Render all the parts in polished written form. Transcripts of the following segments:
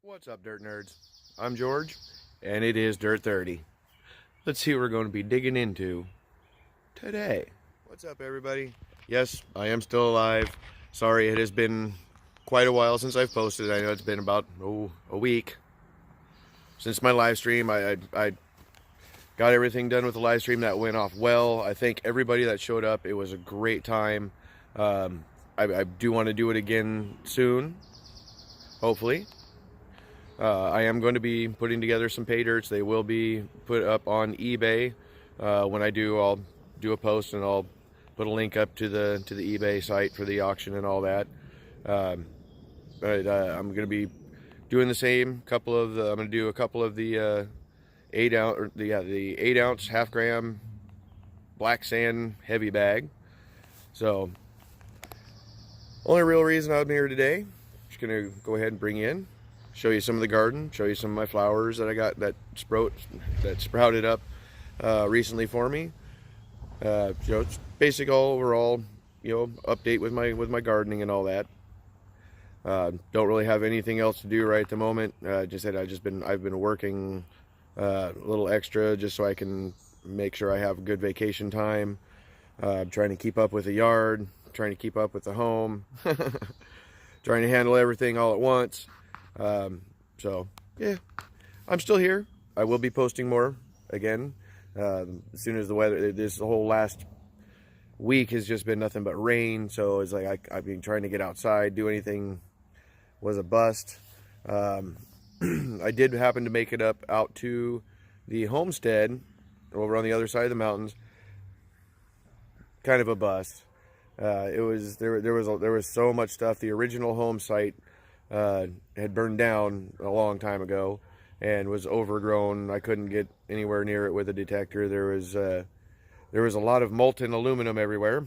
What's up, Dirt Nerds? I'm George, and it is Dirt 30. Let's see what we're going to be digging into today. What's up, everybody? Yes, I am still alive. Sorry, it has been quite a while since I've posted. I know it's been about a week since my live stream. I got everything done with the live stream. That went off well. I thank everybody that showed up. It was a great time. I do want to do it again soon, hopefully. I am going to be putting together some pay dirts. They will be put up on eBay. When I do, I'll do a post and I'll put a link up to the eBay site for the auction and all that. I'm going to be doing the same. I'm going to do a couple of the 8 ounce half gram black sand heavy bag. So only real reason I'm here today, just going to go ahead and bring in, show you some of the garden, show you some of my flowers that I got that sprouted up recently for me. It's basic overall, update with my gardening and all that. Don't really have anything else to do right at the moment. I've been working a little extra just so I can make sure I have good vacation time. Trying to keep up with the yard, trying to keep up with the home, trying to handle everything all at once. So yeah, I'm still here. I will be posting more again as soon as the weather. This whole last week has just been nothing but rain, so it's like I've been trying to get outside, do anything was a bust. I did happen to make it up out to the homestead over on the other side of the mountains. Kind of a bust. There was so much stuff. The original home site had burned down a long time ago and was overgrown. I couldn't get anywhere near it with a detector. There was a lot of molten aluminum everywhere.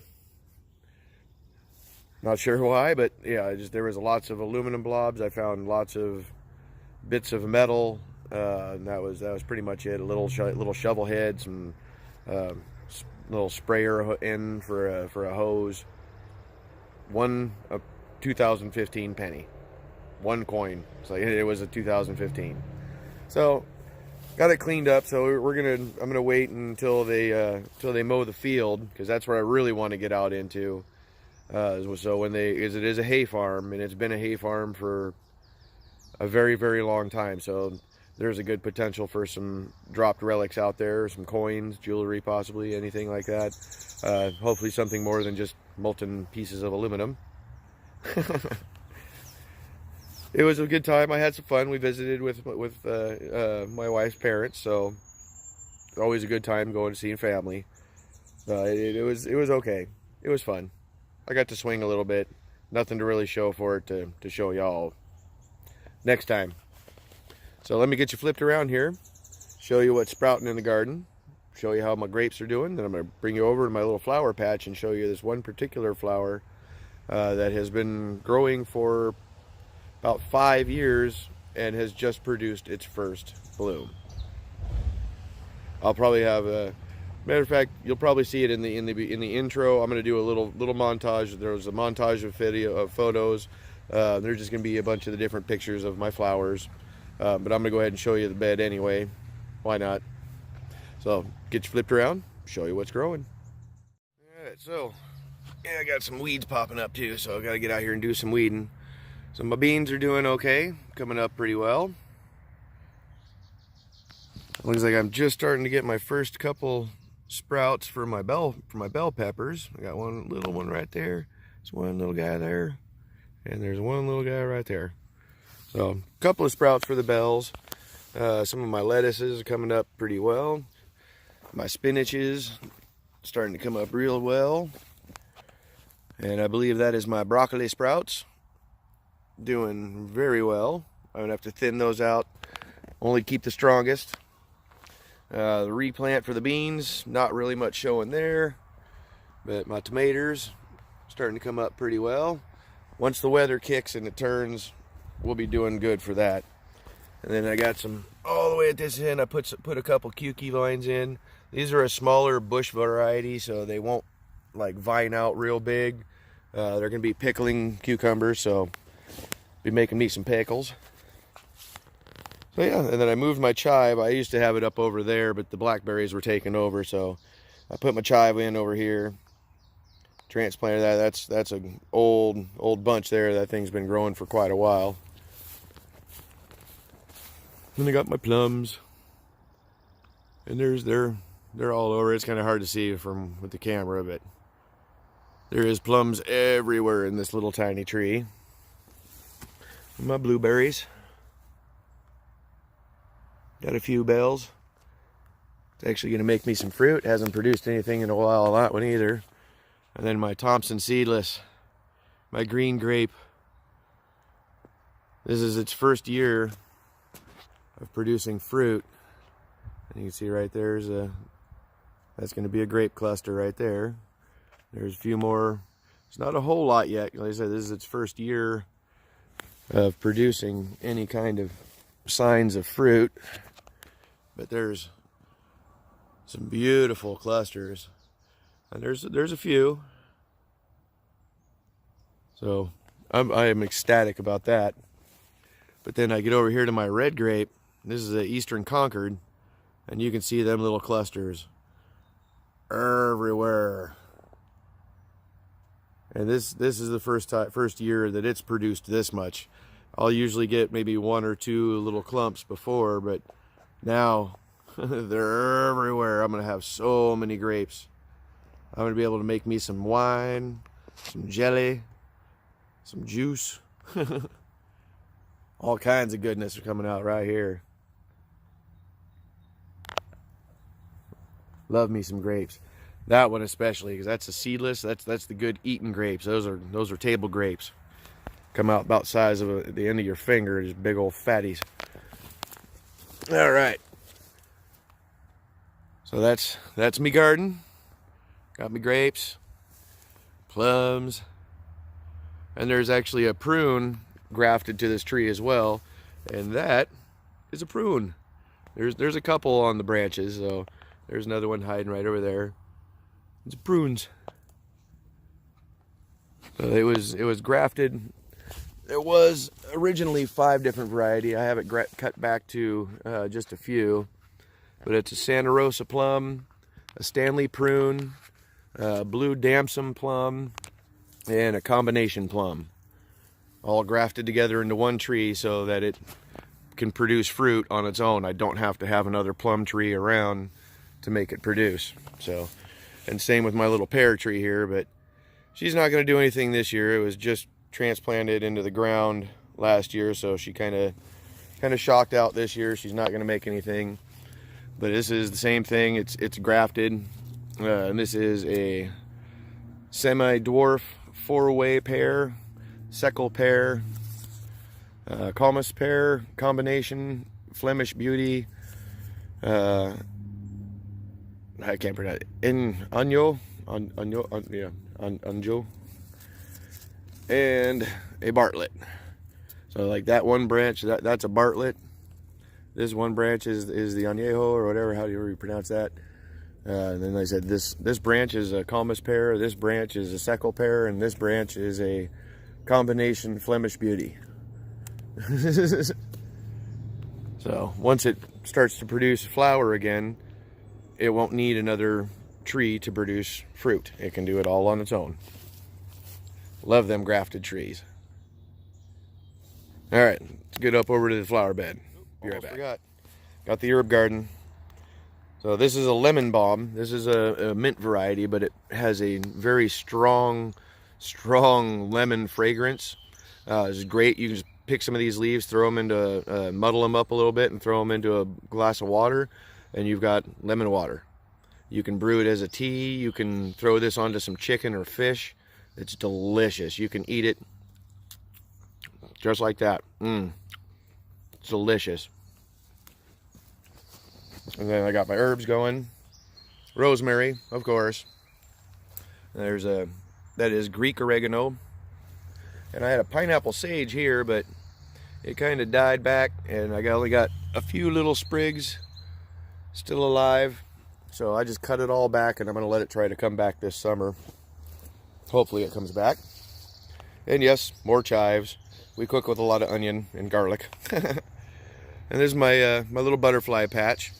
Not sure why, but yeah, there was lots of aluminum blobs. I found lots of bits of metal. And that was pretty much it. A little shovel head, some little sprayer end for a hose. A 2015 penny. One coin. So it was a 2015. So got it cleaned up. So I'm gonna wait until they mow the field, because that's where I really want to get out into. So it is a hay farm, and it's been a hay farm for a very, very long time. So there's a good potential for some dropped relics out there, some coins, jewelry, possibly anything like that. Hopefully something more than just molten pieces of aluminum. It was a good time. I had some fun. We visited with my wife's parents, so always a good time going to see family. It was okay. It was fun. I got to swing a little bit. Nothing to really show for it to show y'all next time. So let me get you flipped around here, show you what's sprouting in the garden, show you how my grapes are doing. Then I'm going to bring you over to my little flower patch and show you this one particular flower that has been growing for about 5 years and has just produced its first bloom. I'll probably have matter of fact, you'll probably see it in the intro. I'm going to do a little montage. There was a montage of photos. There's just going to be a bunch of the different pictures of my flowers. But I'm going to go ahead and show you the bed anyway. Why not? So get you flipped around, show you what's growing. Alright, so yeah, I got some weeds popping up too, so I got to get out here and do some weeding. So my beans are doing okay, coming up pretty well. Looks like I'm just starting to get my first couple sprouts for my bell peppers. I got one little one right there. There's one little guy there, and there's one little guy right there. So a couple of sprouts for the bells. Some of my lettuces are coming up pretty well. My spinach is starting to come up real well. And I believe that is my broccoli sprouts. Doing very well. I'm gonna have to thin those out. Only keep the strongest. The replant for the beans, not really much showing there. But my tomatoes starting to come up pretty well. Once the weather kicks and it turns, we'll be doing good for that. And then I got some all the way at this end. I put a couple Kewkee vines in. These are a smaller bush variety, so they won't like vine out real big. They're gonna be pickling cucumbers, so be making me some pickles. So yeah, and then I moved my chive. I used to have it up over there, but the blackberries were taken over, so I put my chive in over here. Transplanted that. That's an old bunch there. That thing's been growing for quite a while. Then I got my plums, and they're all over. It's kind of hard to see from with the camera, but there is plums everywhere in this little tiny tree. And my blueberries. Got a few bells. It's actually going to make me some fruit. Hasn't produced anything in a while on that one either. And then my Thompson seedless, my green grape. This is its first year of producing fruit. And you can see right there's that's going to be a grape cluster right there. There's a few more. It's not a whole lot yet. Like I said, this is its first year of producing any kind of signs of fruit. But there's some beautiful clusters, and there's a few. So I am ecstatic about that. But then I get over here to my red grape. This is the Eastern Concord, and you can see them little clusters everywhere. And this is the first year that it's produced this much. I'll usually get maybe one or two little clumps before, but now they're everywhere. I'm gonna have so many grapes. I'm gonna be able to make me some wine, some jelly, some juice. All kinds of goodness are coming out right here. Love me some grapes. That one especially, because that's a seedless. That's the good eating grapes. Those are table grapes. Come out about the size of the end of your finger. Just big old fatties. All right. So that's me garden. Got me grapes, plums, and there's actually a prune grafted to this tree as well, and that is a prune. There's a couple on the branches, so there's another one hiding right over there. It's prunes. So it was grafted. There was originally 5 different variety. I have it cut back to just a few. But it's a Santa Rosa plum, a Stanley prune, a blue damson plum, and a combination plum. All grafted together into one tree so that it can produce fruit on its own. I don't have to have another plum tree around to make it produce. So, and same with my little pear tree here, but she's not going to do anything this year. It was just transplanted into the ground last year, so she kind of shocked out this year. She's not going to make anything. But this is the same thing. It's grafted, and this is a semi-dwarf 4-way pear, Seckel pear, Calmus pear combination, Flemish beauty. I can't pronounce it. Anjo, and a Bartlett. So like that one branch, that's a Bartlett. This one branch is the Añejo or whatever, however you pronounce that. And then like I said, this branch is a Calmus pear, this branch is a Seckel pear, and this branch is a combination Flemish beauty. So once it starts to produce flower again, it won't need another tree to produce fruit. It can do it all on its own. Love them grafted trees. All right, let's get up over to the flower bed. Be right back. Got the herb garden. So this is a lemon balm. This is a mint variety, but it has a very strong lemon fragrance. It's great. You can just pick some of these leaves, throw them into, muddle them up a little bit and throw them into a glass of water, and you've got lemon water. You can brew it as a tea. You can throw this onto some chicken or fish. It's delicious. You can eat it just like that. It's delicious. And then I got my herbs going. Rosemary, of course. That is Greek oregano. And I had a pineapple sage here, but it kind of died back, and I only got a few little sprigs still alive. So I just cut it all back, and I'm going to let it try to come back this summer. Hopefully it comes back. And yes, more chives. We cook with a lot of onion and garlic. And this is my my little butterfly patch.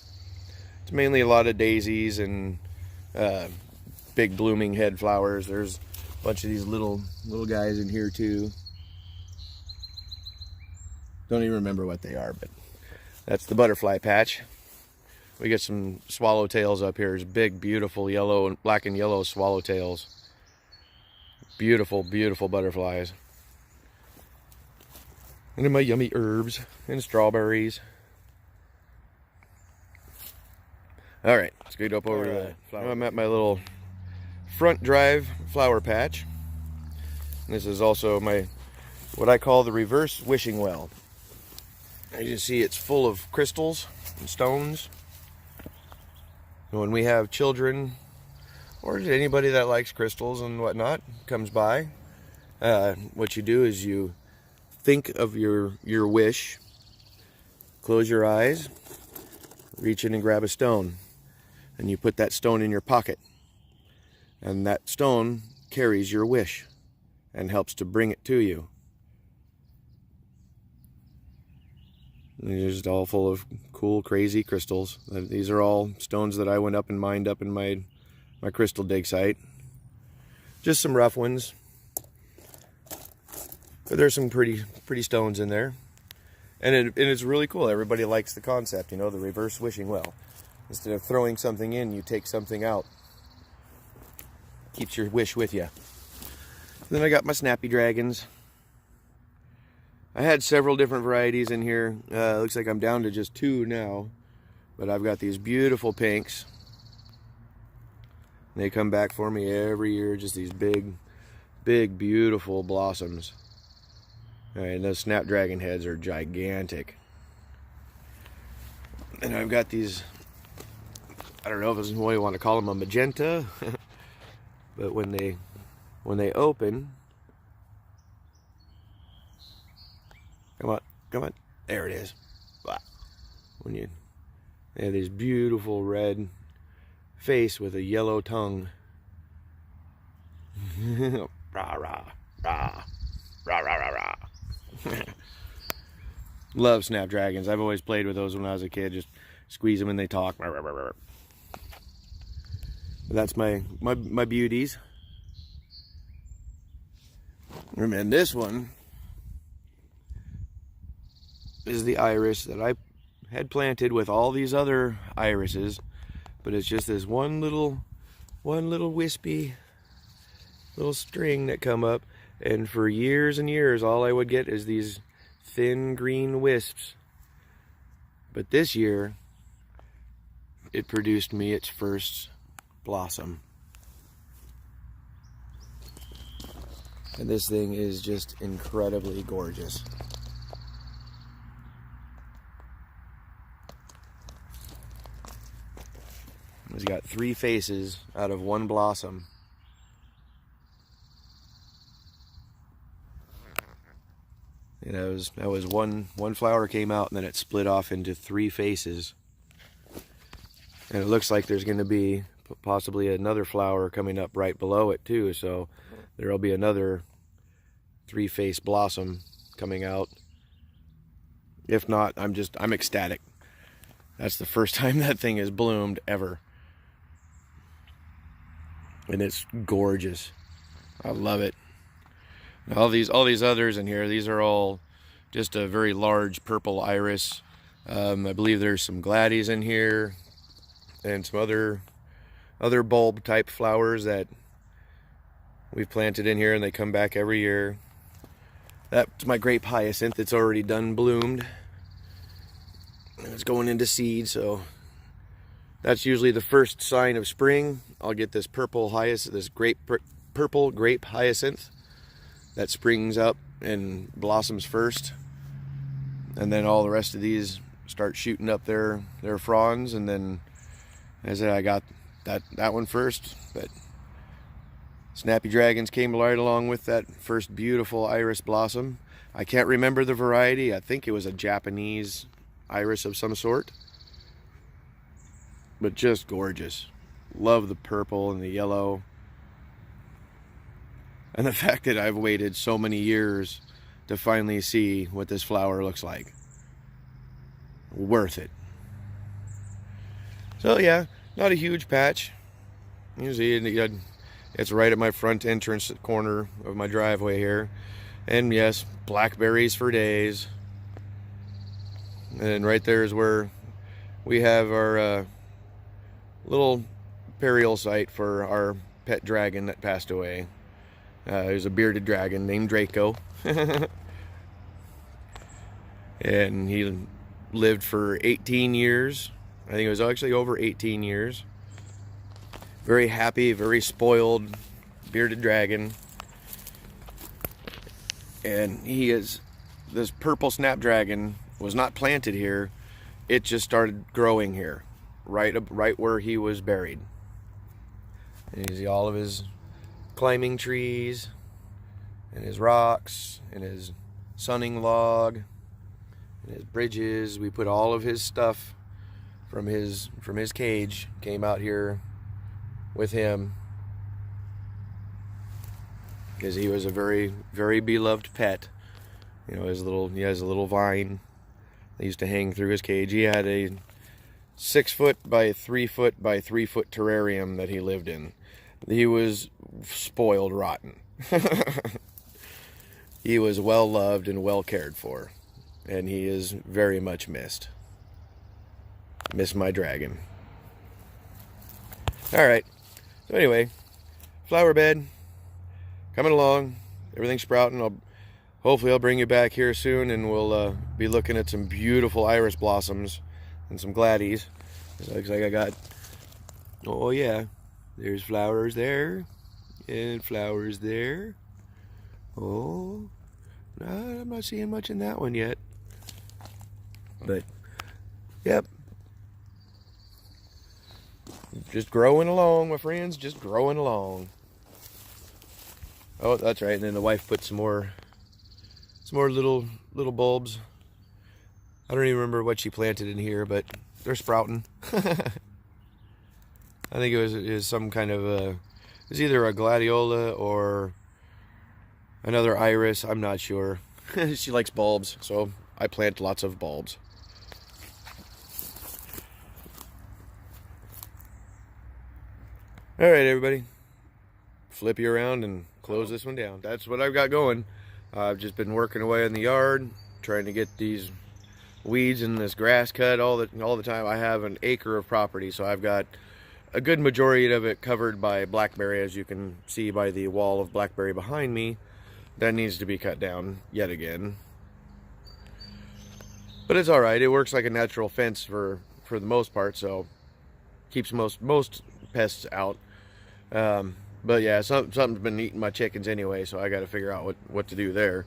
It's mainly a lot of daisies and big blooming head flowers. There's a bunch of these little guys in here too. Don't even remember what they are, but that's the butterfly patch. We get some swallowtails up here. There's big, beautiful yellow and black and yellow swallowtails. Beautiful, beautiful butterflies. And then my yummy herbs and strawberries. All right, let's get up over to the flower. I'm at my little front drive flower patch. This is also my, what I call the reverse wishing well. As you see, it's full of crystals and stones. When we have children, or anybody that likes crystals and whatnot comes by, what you do is you think of your wish, close your eyes, reach in and grab a stone, and you put that stone in your pocket, and that stone carries your wish and helps to bring it to you. And it's just all full of cool, crazy crystals. These are all stones that I went up and mined up in my crystal dig site. Just some rough ones, but there's some pretty stones in there, and it's really cool. Everybody likes the concept, you know, the reverse wishing well. Instead of throwing something in, you take something out. Keeps your wish with you. Then I got my snappy dragons. I had several different varieties in here. Looks like I'm down to just 2 now, but I've got these beautiful pinks. They come back for me every year, just these big, beautiful blossoms. All right, and those snapdragon heads are gigantic. And I've got these, I don't know if this is what you want to call them, a magenta, but when they open, come on, there it is. Wow. They have this beautiful red face with a yellow tongue. Rah, rah, rah, rah, rah, rah, rah. Love snapdragons. I've always played with those when I was a kid. Just squeeze them and they talk. Rah, rah, rah, rah. That's my beauties. And this one is the iris that I had planted with all these other irises, but it's just this one little wispy little string that come up, and for years and years all I would get is these thin green wisps. But this year it produced me its first blossom, and this thing is just incredibly gorgeous. It's got 3 faces out of 1 blossom. And that was one flower came out, and then it split off into 3 faces. And it looks like there's going to be possibly another flower coming up right below it too. So there'll be another 3-face blossom coming out. If not, I'm ecstatic. That's the first time that thing has bloomed ever. And it's gorgeous. I love it. All these others in here, these are all just a very large purple iris. I believe there's some gladdies in here and some other bulb type flowers that we've planted in here, and they come back every year. That's my grape hyacinth. It's already done bloomed. It's going into seed, so that's usually the first sign of spring. I'll get this purple hyacinth, this purple grape hyacinth that springs up and blossoms first, and then all the rest of these start shooting up their fronds. And then, as I said, I got that one first, but snappy dragons came right along with that first beautiful iris blossom. I can't remember the variety. I think it was a Japanese iris of some sort, but just gorgeous. Love the purple and the yellow, and the fact that I've waited so many years to finally see what this flower looks like. worth it. So yeah, not a huge patch. You see, it's right at my front entrance corner of my driveway here. And yes, blackberries for days. And right there is where we have our little burial site for our pet dragon that passed away. He was a bearded dragon named Draco. And he lived for 18 years. I think it was actually over 18 years. Very happy, very spoiled, bearded dragon. And this purple snapdragon was not planted here. It just started growing here, right where he was buried. And you see all of his climbing trees, and his rocks, and his sunning log, and his bridges. We put all of his stuff from his cage, came out here with him, because he was a very, very beloved pet. You know, he has a little vine that used to hang through his cage. He had a 6 foot by 3 foot by 3 foot terrarium that he lived in. He was spoiled rotten. He was well loved and well cared for, and he is very much missed. Miss my dragon. All right. So anyway, flower bed coming along. Everything's sprouting. Hopefully I'll bring you back here soon, and we'll be looking at some beautiful iris blossoms and some gladdies. It looks like I got, oh yeah, there's flowers there and flowers there. Oh, no, I'm not seeing much in that one yet. But, yep. Just growing along, my friends, just growing along. Oh, that's right, and then the wife put some more little bulbs. I don't even remember what she planted in here, but they're sprouting. I think it was some kind of it's either a gladiola or another iris. I'm not sure. She likes bulbs, so I plant lots of bulbs. All right, everybody. Flip you around and close this one down. That's what I've got going. I've just been working away in the yard, trying to get these weeds and this grass cut all the time. I have an acre of property, so I've got a good majority of it covered by blackberry, as you can see by the wall of blackberry behind me. That needs to be cut down yet again. But it's all right. It works like a natural fence for the most part, so keeps most pests out. But yeah, something's been eating my chickens anyway, so I got to figure out what to do there.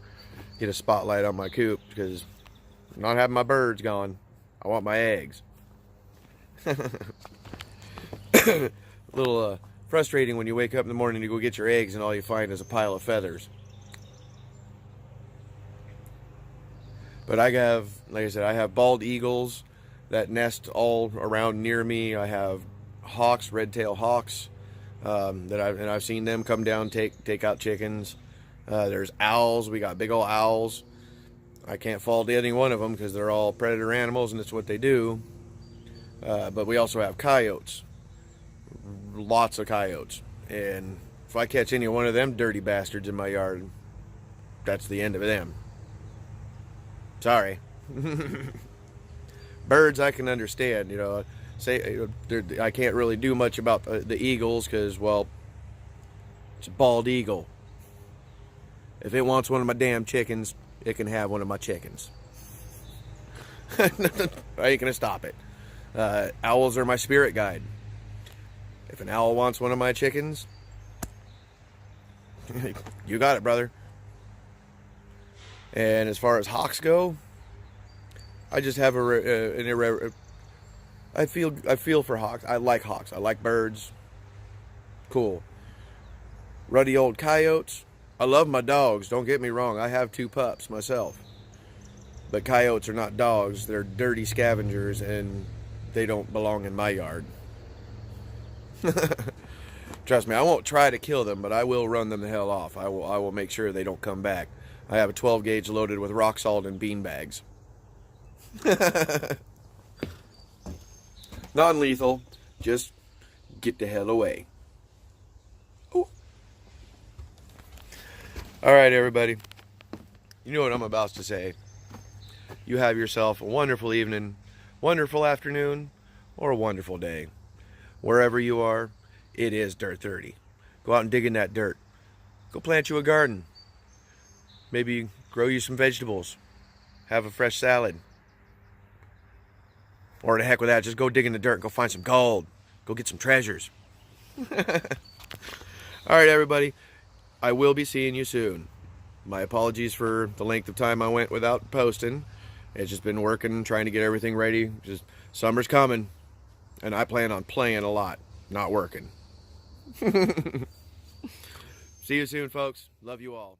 Get a spotlight on my coop, because I'm not having my birds gone. I want my eggs. A little frustrating when you wake up in the morning to go get your eggs and all you find is a pile of feathers. But I have, like I said, I have bald eagles that nest all around near me. I have hawks, red-tailed hawks, that I've seen them come down, take out chickens. There's owls. We got big old owls. I can't fault any one of them because they're all predator animals and it's what they do. But we also have coyotes. Lots of coyotes. And if I catch any one of them dirty bastards in my yard, that's the end of them. Sorry. Birds I can understand, you know. I can't really do much about the eagles because, well, it's a bald eagle. If it wants one of my damn chickens, it can have one of my chickens. I ain't gonna stop it. Owls are my spirit guide. If an owl wants one of my chickens, you got it, brother. And as far as hawks go, I just have I feel for hawks. I like hawks. I like birds. Cool. Ruddy old coyotes. I love my dogs. Don't get me wrong. I have 2 pups myself. But coyotes are not dogs. They're dirty scavengers, and they don't belong in my yard. Trust me, I won't try to kill them, but I will run them the hell off. I will make sure they don't come back. I have a 12 gauge loaded with rock salt and bean bags. Non-lethal. Just get the hell away. Ooh. All right, everybody. You know what I'm about to say. You have yourself a wonderful evening, wonderful afternoon, or a wonderful day. Wherever you are, it is Dirt 30. Go out and dig in that dirt. Go plant you a garden. Maybe grow you some vegetables. Have a fresh salad. Or the heck with that, just go dig in the dirt and go find some gold. Go get some treasures. All right, everybody. I will be seeing you soon. My apologies for the length of time I went without posting. It's just been working, trying to get everything ready. Just summer's coming, and I plan on playing a lot, not working. See you soon, folks. Love you all.